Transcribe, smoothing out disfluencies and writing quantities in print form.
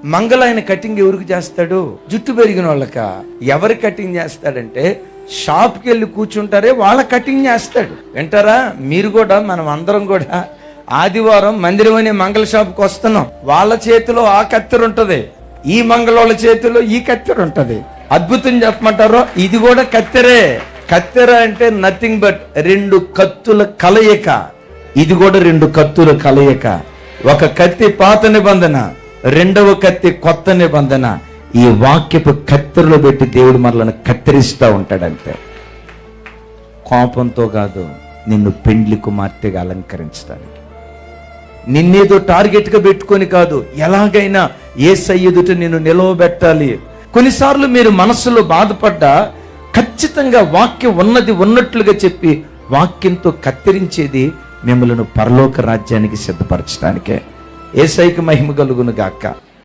మంగళ ఆయన కటింగ్ ఎవరికి చేస్తాడు? జుట్టు పెరిగిన వాళ్ళక. ఎవరు కటింగ్ చేస్తాడంటే షాప్కి వెళ్ళి కూర్చుంటారే వాళ్ళ కటింగ్ చేస్తాడు. వింటారా? మీరు కూడా, మనం అందరం కూడా ఆదివారం మందిరం అనే మంగళ షాప్కి వస్తున్నాం. వాళ్ళ చేతిలో ఆ కత్తెర ఉంటది, ఈ మంగళోళ్ళ చేతిలో ఈ కత్తెర ఉంటది. అద్భుతం చెప్పమంటారో? ఇది కూడా కత్తెరే. కత్తెర అంటే నథింగ్ బట్ రెండు కత్తుల కలయిక. ఇది కూడా రెండు కత్తుల కలయిక. ఒక కత్తి పాత నిబంధన, రెండవ కత్తి కొత్త నిబంధన. ఈ వాక్యపు కత్తెరలో పెట్టి దేవుడు మనల్ని కత్తిరిస్తూ ఉంటాడంతే. కోపంతో కాదు, నిన్ను పెండ్లి కుమార్తెగా అలంకరించడానికి. నిన్నేదో టార్గెట్ గా పెట్టుకొని కాదు, ఎలాగైనా యేసయ్య ఎదుట నిన్ను నిలవబెట్టాలి. కొన్నిసార్లు మీరు మనస్సులో బాధపడ్డా ఖచ్చితంగా వాక్యం ఉన్నది ఉన్నట్లుగా చెప్పి వాక్యంతో కత్తిరించేది మిమ్మల్ని పరలోక రాజ్యానికి సిద్ధపరచడానికే. యేసయ్యకి మహిమ కలుగును గాక.